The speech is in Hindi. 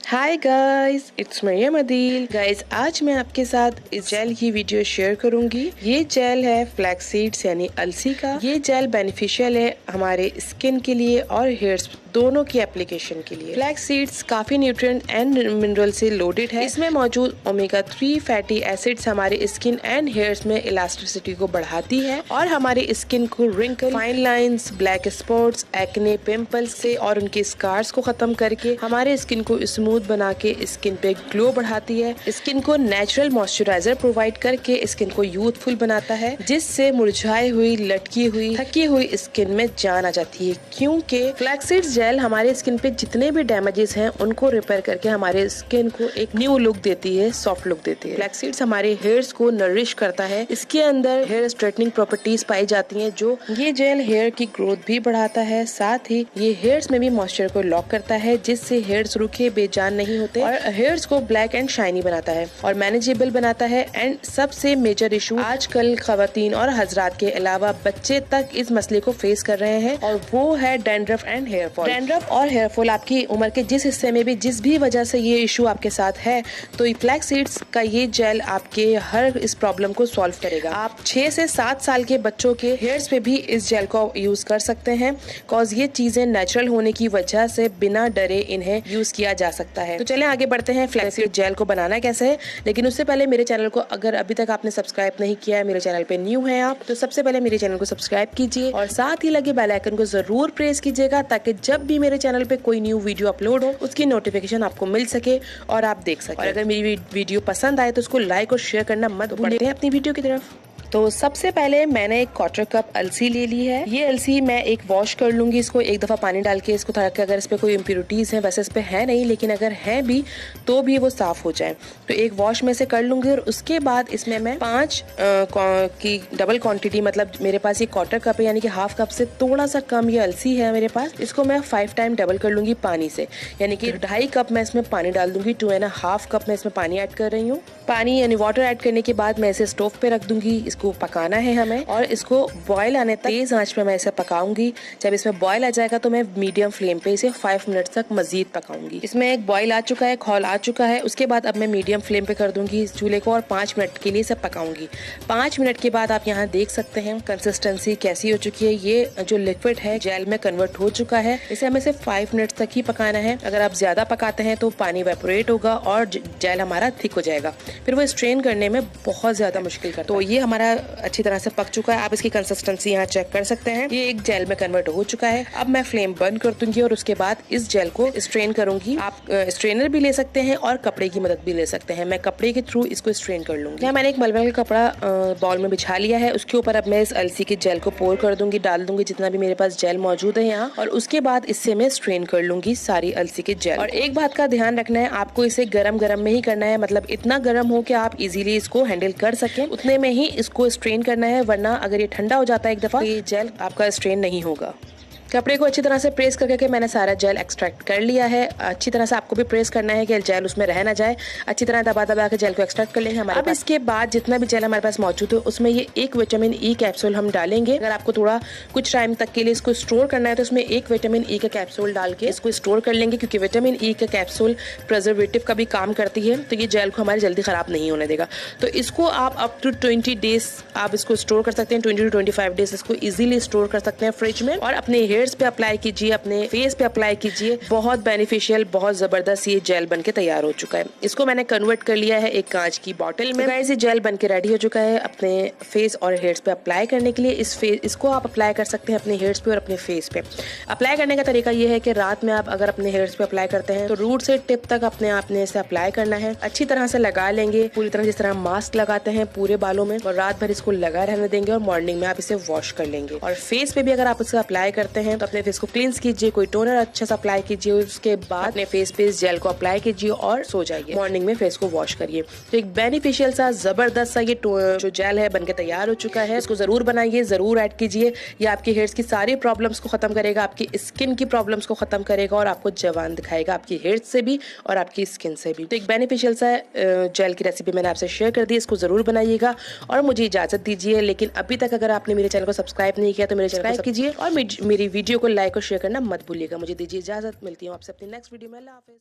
Hi guys, it's Maryam Adeel. Guys, आज मैं आपके साथ इस जेल की वीडियो शेयर करूंगी। ये जेल है फ्लैक्स सीड्स यानी अलसी का। ये जेल बेनिफिशियल है हमारे स्किन के लिए और हेयर्स दोनों की एप्लीकेशन के लिए। फ्लैक्स सीड्स काफी न्यूट्रिएंट एंड मिनरल से लोडेड है। इसमें मौजूद ओमेगा 3 फैटी एसिड्स हमारे स्किन एंड हेयर्स में इलास्टिसिटी को बढ़ाती है और हमारे स्किन को wrinkle, fine lines, black spots, acne, pimples से और उनके स्कार्स को खत्म करके हमारे स्किन को स्मूथ बना के स्किन पे ग्लो बढ़ाती है। स्किन को नेचुरल मॉइस्चराइजर प्रोवाइड करके स्किन को यूथफुल बनाता है, जिससे मुरझाई हुई, लटकी हुई, थकी हुई स्किन में जान आ जाती है। क्योंकि फ्लैक्स सीड्स जेल हमारे स्किन पे जितने भी डैमेजेस हैं उनको रिपेयर करके हमारे स्किन को एक न्यू लुक देती है, सॉफ्ट लुक देती है। फ्लैक्स सीड्स हमारे हेयर्स को नरिश करता है। इसके अंदर हेयर स्ट्रेटनिंग प्रॉपर्टीज पाई जाती हैं, जो ये जेल हेयर की ग्रोथ भी बढ़ाता है। साथ ही ये हेयर्स में भी मॉइस्चर को लॉक करता है, जिससे हेयर्स रूखे बेजान नहीं होते और हेयर्स को ब्लैक एंड शाइनी बनाता है और मैनेजेबल बनाता है। एंड सबसे मेजर इशू आजकल खवातीन और हजरात के अलावा बच्चे तक इस मसले को फेस कर रहे हैं और वो है dandruff and hair fall. Dandruff और हेयर फॉल आपकी उम्र के जिस हिस्से में भी जिस भी वजह से ये इशू आपके साथ है, तो फ्लैक्स सीड्स का ये जेल आपके हर इस प्रॉब्लम को सॉल्व करेगा। आप 6 से 7 साल के बच्चों के हेयर्स पे भी इस जेल को यूज कर सकते हैं, कॉज ये चीजें नेचुरल होने की वजह से बिना डरे इन्हें यूज किया जा सकता है। तो चलें आगे बढ़ते हैं फ्लैक्स सीड जेल को बनाना कैसे है। लेकिन उससे पहले मेरे चैनल को अगर अभी तक आपने सब्सक्राइब नहीं किया है, मेरे चैनल पे न्यू है आप, तो सबसे पहले मेरे चैनल को सब्सक्राइब कीजिए और साथ ही लगे बेल आइकन को जरूर प्रेस कीजिएगा, ताकि जब भी मेरे चैनल पे कोई न्यू वीडियो अपलोड हो उसकी नोटिफिकेशन आपको मिल सके और आप देख सके। और अगर मेरी वीडियो पसंद आए तो उसको लाइक और शेयर करना मत भूलिए। अपनी वीडियो की तरफ तो सबसे पहले मैंने एक 1/4 कप अलसी ले ली है। ये अलसी मैं एक वॉश कर लूंगी, इसको एक दफा पानी डाल के इसको, ताकि अगर इस पे कोई इम्प्योरिटीज है, वैसे इस पे है नहीं लेकिन अगर है भी तो भी वो साफ हो जाए। तो एक वॉश में से कर लूंगी और उसके बाद इसमें मैं 5 की डबल क्वांटिटी, मतलब मेरे पास ये 1/4 कप है यानी कि हाफ कप से थोड़ा सा कम ये अलसी है मेरे पास। इसको मैं 5 टाइम डबल कर लूंगी पानी से, यानी कि 2.5 कप मैं इसमें पानी डाल दूंगी। 2.5 कप मैं इसमें पानी ऐड कर रही हूँ। पानी यानी वाटर ऐड करने के बाद मैं इसे स्टोव पे रख दूंगी। इसको पकाना है हमें और इसको बॉयल आने तक तेज आंच पे मैं इसे पकाऊंगी। जब इसमें बॉयल आ जाएगा तो मैं मीडियम फ्लेम पे इसे 5 मिनट तक मजीद पकाऊंगी। इसमें एक बॉयल आ चुका है, खौल आ चुका है। उसके बाद अब मैं मीडियम फ्लेम पे कर दूंगी इस चूल्हे को और 5 मिनट के लिए इसे पकाऊंगी। 5 मिनट के बाद आप यहाँ देख सकते हैं कंसिस्टेंसी कैसी हो चुकी है। ये जो लिक्विड है जेल में कन्वर्ट हो चुका है। इसे हमें सिर्फ 5 मिनट तक ही पकाना है। अगर आप ज्यादा पकाते हैं तो पानी वेपोरेट होगा और जेल हमारा थिक हो जाएगा, फिर वो स्ट्रेन करने में बहुत ज्यादा मुश्किल करता है। तो ये हमारा अच्छी तरह से पक चुका है। आप इसकी कंसिस्टेंसी यहाँ चेक कर सकते हैं। ये एक जेल में कन्वर्ट हो चुका है। अब मैं फ्लेम बंद कर दूंगी और उसके बाद इस जेल को स्ट्रेन करूंगी। आप स्ट्रेनर भी ले सकते हैं और कपड़े की मदद भी ले सकते हैं। मैं कपड़े के थ्रू इसको स्ट्रेन कर लूंगी। यहाँ मैंने एक मलमल का कपड़ा बाउल में बिछा लिया है। उसके ऊपर अब मैं इस अलसी के जेल को पोर कर दूंगी, डाल दूंगी जितना भी मेरे पास जेल मौजूद है यहाँ, और उसके बाद इससे मैं स्ट्रेन कर लूंगी सारी अलसी के जेल। और एक बात का ध्यान रखना है, आपको इसे गरम गरम में ही करना है, मतलब इतना गर्म हो कि आप इजीली इसको हैंडल कर सकें, उतने में ही इसको स्ट्रेन करना है, वरना अगर ये ठंडा हो जाता है एक दफा तो ये जेल आपका स्ट्रेन नहीं होगा। कपड़े को अच्छी तरह से प्रेस करके मैंने सारा जेल एक्सट्रैक्ट कर लिया है। अच्छी तरह से आपको भी प्रेस करना है कि जेल उसमें रह ना जाए। अच्छी तरह दबा दबा के जेल को एक्सट्रैक्ट कर लेंगे हमारे। अब इसके बाद जितना भी जेल हमारे पास मौजूद है उसमें ये एक विटामिन ई कैप्सूल हम डालेंगे। अगर आपको थोड़ा कुछ टाइम तक के लिए इसको स्टोर करना है तो उसमें एक विटामिन ई का कैप्सूल डाल के इसको स्टोर कर लेंगे, क्योंकि विटामिन ई का कैप्सूल प्रिजर्वेटिव का भी काम करती है, तो ये जेल को हमारे जल्दी खराब नहीं होने देगा। तो इसको आप अप टू 20 डेज आप इसको स्टोर कर सकते हैं। 20 to 25 डेज इसको इजीली स्टोर कर सकते हैं फ्रिज में और अपने हेयर्स पे अप्लाई कीजिए, अपने फेस पे अप्लाई कीजिए। बहुत बेनिफिशियल, बहुत जबरदस्त ये जेल बनके तैयार हो चुका है। इसको मैंने कन्वर्ट कर लिया है एक कांच की बॉटल में। गाइस, ये जेल बनके रेडी हो चुका है अपने फेस और हेयर्स पे अप्लाई करने के लिए। इसको आप अप्लाई कर सकते हैं अपने हेयर्स पे और अपने फेस पे। अप्लाई करने का तरीका ये है कि रात में आप अगर अपने हेयर्स पे अप्लाई करते हैं तो रूट से टिप तक अपने आपने इसे अप्लाई करना है। अच्छी तरह से लगा लेंगे, पूरी तरह जिस तरह मास्क लगाते हैं पूरे बालों में, और रात भर इसको लगा रहने देंगे और मॉर्निंग में आप इसे वॉश कर लेंगे। और फेस पे भी अगर आप इसे अप्लाई करते हैं तो अपने फेस को क्लींस कीजिए, कोई टोनर अच्छा सा अप्लाई कीजिए, उसके बाद अपने फेस पे इस जेल को अप्लाई कीजिए और सो जाइए। मॉर्निंग में फेस को वॉश करिए। तो एक बेनिफिशियल सा जबरदस्त सा ये जो जेल है बनके तैयार हो चुका है। इसको जरूर बनाइए, जरूर ऐड कीजिए। ये आपके हेयर्स की सारी प्रॉब्लम्स को खत्म करेगा, आपकी स्किन की प्रॉब्लम्स को खत्म करेगा और आपको जवान दिखाएगा, आपकी हेयर्स से भी और आपकी स्किन से भी। तो एक बेनिफिशियल सा जेल की रेसिपी मैंने आपसे शेयर कर दी। इसको जरूर बनाइएगा और मुझे इजाजत दीजिए। लेकिन अभी तक अगर आपने मेरे चैनल को सब्सक्राइब नहीं किया तो मेरे चैनल को सब्सक्राइब कीजिए और मेरी वीडियो को लाइक और शेयर करना मत भूलिएगा। मुझे दीजिए इजाजत, मिलती हूँ आपसे अपनी नेक्स्ट वीडियो में। अल्लाह हाफिज़।